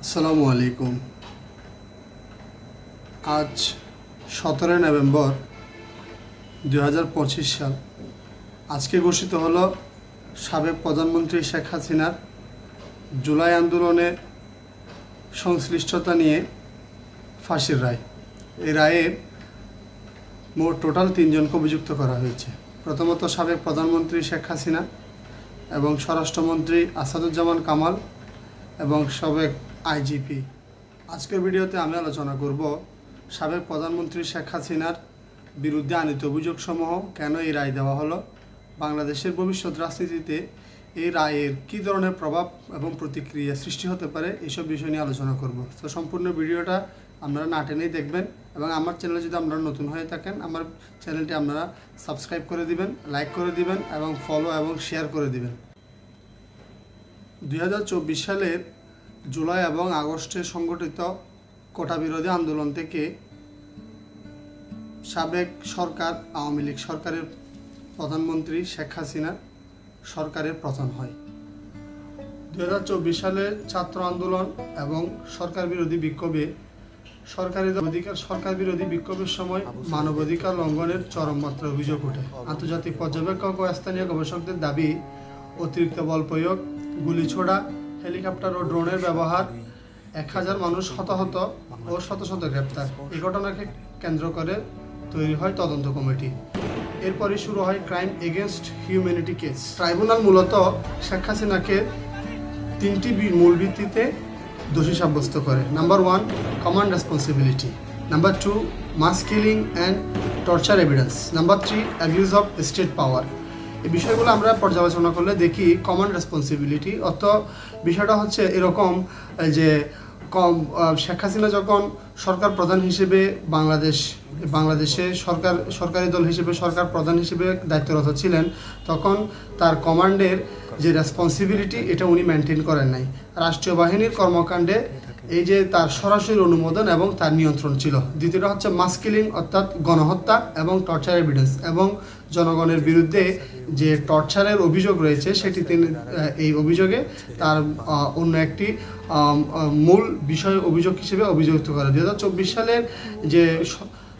আসসালামু আলাইকুম। আজ 17 নভেম্বর 2025 সাল। আজকে ঘোষিত হলো সাবেক প্রধানমন্ত্রী শেখ হাসিনার জুলাই আন্দোলনে সংশ্লিষ্টতা নিয়ে ফাঁসির রায়। এই রায়ে মোট টোটাল 3 জনকে অভিযুক্ত করা হয়েছে। প্রথমত সাবেক প্রধানমন্ত্রী শেখ হাসিনা এবং স্বরাষ্ট্রমন্ত্রী আসাদুজ্জামান কামাল এবং সাবেক আইজিপি। আজকের ভিডিওতে আমি আলোচনা করব সাবেক প্রধানমন্ত্রী শেখ হাসিনার বিরুদ্ধে আনিত অভিযোগসমূহ, কেন এই রায় দেওয়া হলো, বাংলাদেশের ভবিষ্যৎ রাজনীতিতে এই রায়ের কী ধরনের প্রভাব এবং প্রতিক্রিয়া সৃষ্টি হতে পারে, এইসব বিষয় নিয়ে আলোচনা করব। তো সম্পূর্ণ ভিডিওটা আপনারা না টেনেই দেখবেন এবং আমার চ্যানেলে যদি আপনারা নতুন হয়ে থাকেন আমার চ্যানেলটি আপনারা সাবস্ক্রাইব করে দিবেন, লাইক করে দিবেন এবং ফলো এবং শেয়ার করে দিবেন। 2024 সালের জুলাই এবং আগস্টে সংগঠিত কোটা বিরোধী আন্দোলন থেকে সাবেক সরকার আওয়ামী লীগ সরকারের প্রধানমন্ত্রী শেখ হাসিনা সরকারের পতন হয়। 2024 সালে ছাত্র আন্দোলন এবং সরকার বিরোধী বিক্ষোভে সরকার বিরোধী বিক্ষোভের সময় মানবাধিকার লঙ্ঘনের চরম মাত্রার অভিযোগ ওঠে। আন্তর্জাতিক পর্যবেক্ষক ও স্থানীয় গবেষকদের দাবি, অতিরিক্ত বল প্রয়োগ, গুলি ছোড়া, হেলিকপ্টার ও ড্রোনের ব্যবহার, 1000 মানুষ হতাহত ও শত শত গ্রেপ্তার। এই ঘটনাকে কেন্দ্র করে তৈরি হয় তদন্ত কমিটি। এরপরই শুরু হয় crime against humanity case. Tribunal মূলত শেখ হাসিনাকে 3টি মূল ভিত্তিতে দোষী সাব্যস্ত করে। Number 1, command responsibility. Number 2, mass killing and torture evidence. Number 3, abuse of state power. এই বিষয়গুলো আমরা পর্যালোচনা করলে দেখি কমান্ড রেসপন্সিবিলিটি অর্থ বিষয়টা হচ্ছে এরকম যে শেখ হাসিনা যখন সরকার প্রধান হিসেবে বাংলাদেশে সরকারি দল হিসেবে সরকার প্রধান হিসেবে দায়িত্বরত ছিলেন, তখন তার কমান্ডের যে রেসপন্সিবিলিটি এটা উনি মেনটেন করেন নাই। রাষ্ট্রীয় বাহিনীর কর্মকাণ্ডে এই যে তার সরাসরি অনুমোদন এবং তার নিয়ন্ত্রণ ছিল। দ্বিতীয়টা হচ্ছে মাস কিলিং অর্থাৎ গণহত্যা এবং টর্চার এভিডেন্স, এবং জনগণের বিরুদ্ধে যে টর্চারের অভিযোগ রয়েছে সেটি তিনি এই অভিযোগে তার অন্য একটি মূল বিষয় অভিযোগ হিসেবে অভিযুক্ত করে। 2024 সালের যে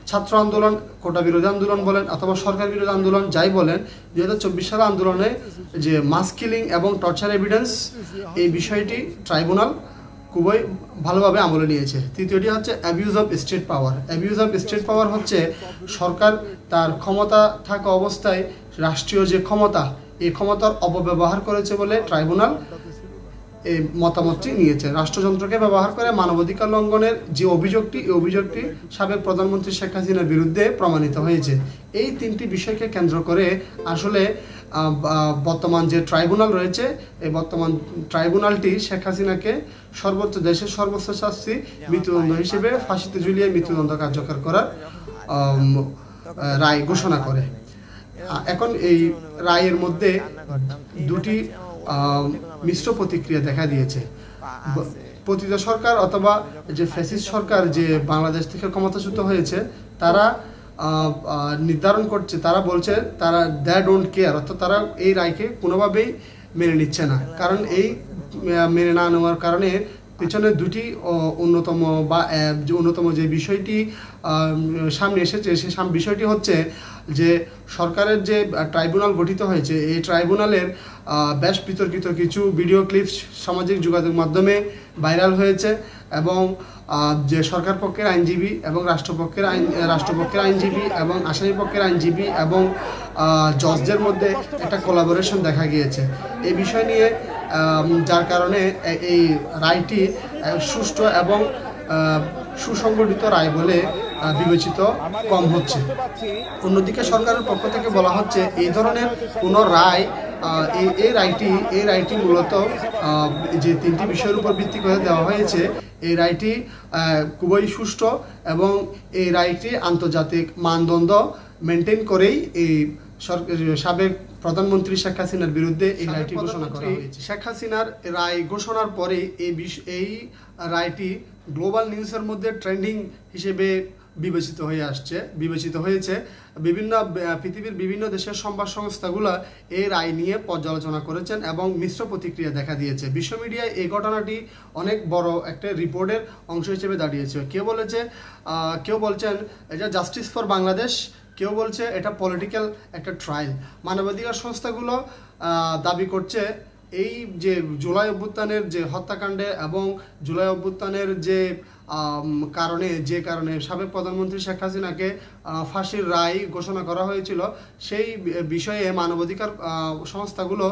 ছাত্র আন্দোলন, কোটা বিরোধী আন্দোলন বলেন অথবা সরকার বিরোধী আন্দোলন যাই বলেন, 2024 সালের আন্দোলনে যে মাস কিলিং এবং টর্চার এভিডেন্স এই বিষয়টি ট্রাইব্যুনাল খুবই ভালোভাবে আমলে নিয়েছে। তৃতীয়টি হচ্ছে abuse of state power. Abuse of state power হচ্ছে সরকার তার ক্ষমতা থাকা অবস্থায় রাষ্ট্রীয় যে ক্ষমতা, এই ক্ষমতার অপব্যবহার করেছে বলে ট্রাইব্যুনাল এই মতামতটি নিয়েছে। রাষ্ট্রযন্ত্রকে ব্যবহার করে মানবাধিকার লঙ্ঘনের যে অভিযোগটি, এই অভিযোগটি সাবেক প্রধানমন্ত্রী শেখ হাসিনার বিরুদ্ধে প্রমাণিত হয়েছে। এই 3টি বিষয়কে কেন্দ্র করে আসলে বর্তমান যে ট্রাইব্যুনাল রয়েছে, এই বর্তমান ট্রাইব্যুনালটি শেখ হাসিনাকে দেশের সর্বোচ্চ শাস্তি মৃত্যুদণ্ড হিসেবে ফাঁসিতে ঝুলিয়ে মৃত্যুদণ্ড কার্যকর করার রায় ঘোষণা করে। এখন এই রায়ের মধ্যে দুটি মিশ্র প্রতিক্রিয়া দেখা দিয়েছে। পতিত সরকার অথবা যে ফ্যাসিস্ট সরকার যে বাংলাদেশ থেকে ক্ষমতাচ্যুত হয়েছে, তারা নির্ধারণ করছে, তারা বলছে তারা দ্য ডোন্ট কেয়ার, অর্থাৎ তারা এই রায়কে কোনোভাবেই মেনে নিচ্ছে না। কারণ এই মেনে না নেওয়ার কারণে পেছনে দুটি অন্যতম যে বিষয়টি সামনে এসেছে, সে বিষয়টি হচ্ছে যে সরকারের যে ট্রাইব্যুনাল গঠিত হয়েছে, এই ট্রাইব্যুনালের বেশ বিতর্কিত কিছু ভিডিও ক্লিপস সামাজিক যোগাযোগ মাধ্যমে ভাইরাল হয়েছে, এবং যে সরকার পক্ষের আইনজীবী এবং রাষ্ট্রপক্ষের আইনজীবী এবং আসামি পক্ষের আইনজীবী এবং জজদের মধ্যে একটা কোলাবোরেশন দেখা গিয়েছে। এই বিষয় নিয়ে যার কারণে এই রায়টি সুষ্ঠু এবং সুসংগঠিত রায় বলে বিবেচিত কম হচ্ছে। অন্যদিকে সরকারের পক্ষ থেকে বলা হচ্ছে এই ধরনের কোনো রায়, এই রায়টি মূলত যে 3টি বিষয়ের উপর ভিত্তি করে দেওয়া হয়েছে, এই রায়টি খুবই সুষ্ঠু এবং এই রায়টি আন্তর্জাতিক মানদণ্ড মেনটেন করেই এই সাবেক প্রধানমন্ত্রী শেখ হাসিনার বিরুদ্ধে এই রায়টি ঘোষণা করা হয়েছে। শেখ হাসিনার রায় ঘোষণার পরে এই রায়টি গ্লোবাল নিউজের মধ্যে ট্রেন্ডিং হিসেবে বিবেচিত হয়েছে। পৃথিবীর বিভিন্ন দেশের সংবাদ সংস্থাগুলো এই রায় নিয়ে পর্যালোচনা করেছেন এবং মিশ্র প্রতিক্রিয়া দেখা দিয়েছে। বিশ্ব মিডিয়ায় এই ঘটনাটি অনেক বড় একটা রিপোর্টের অংশ হিসেবে দাঁড়িয়েছে। কেউ বলছেন এটা জাস্টিস ফর বাংলাদেশ, কেউ বলছে এটা পলিটিক্যাল একটা ট্রায়াল। মানবাধিকার সংস্থাগুলো দাবি করছে এই যে জুলাই অভ্যুত্থানের যে হত্যাকাণ্ডে এবং জুলাই অভ্যুত্থানের যে কারণে সাবেক প্রধানমন্ত্রী শেখ হাসিনাকে ফাঁসির রায় ঘোষণা করা হয়েছিল, সেই বিষয়ে মানবাধিকার সংস্থাগুলো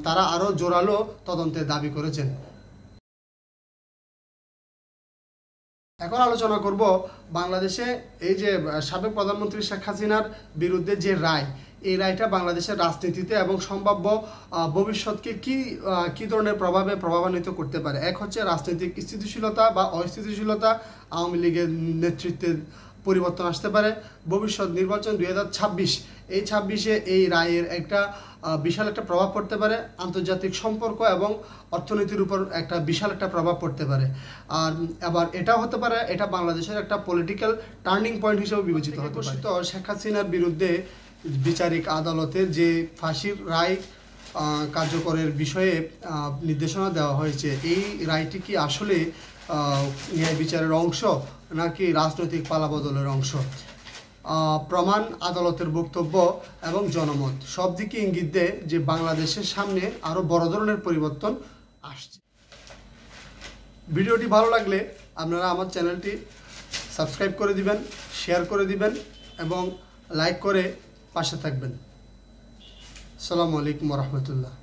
তারা আরও জোরালো তদন্তের দাবি করেছেন। এখন আলোচনা করব বাংলাদেশে এই যে সাবেক প্রধানমন্ত্রী শেখ হাসিনার বিরুদ্ধে যে রায়, এই রায়টা বাংলাদেশের রাজনীতিতে এবং সম্ভাব্য ভবিষ্যৎকে কি ধরনের প্রভাবান্বিত করতে পারে। এক হচ্ছে রাজনৈতিক স্থিতিশীলতা বা অস্থিতিশীলতা, আওয়ামী লীগের নেতৃত্বের পরিবর্তন আসতে পারে। ভবিষ্যৎ নির্বাচন 2026, এই 26-এ এই রায়ের একটা বিশাল একটা প্রভাব পড়তে পারে। আন্তর্জাতিক সম্পর্ক এবং অর্থনীতির উপর একটা বিশাল একটা প্রভাব পড়তে পারে। আর আবার এটা হতে পারে এটা বাংলাদেশের একটা পলিটিক্যাল টার্নিং পয়েন্ট হিসেবে বিবেচিত হতে পারে। তো শেখ হাসিনার বিরুদ্ধে বিচারিক আদালতের যে ফাঁসির রায় কার্যকরের বিষয়ে নির্দেশনা দেওয়া হয়েছে, এই রায়টি কি আসলে ন্যায় বিচারের অংশ নাকি রাজনৈতিক পালাবদলের অংশ? প্রমাণ, আদালতের বক্তব্য এবং জনমত সব দিকে ইঙ্গিত দেয় যে বাংলাদেশের সামনে আরও বড় ধরনের পরিবর্তন আসছে। ভিডিওটি ভালো লাগলে আপনারা আমার চ্যানেলটি সাবস্ক্রাইব করে দিবেন, শেয়ার করে দিবেন এবং লাইক করে পাশে থাকবেন। আসসালামু আলাইকুম ওয়া রাহমাতুল্লাহ।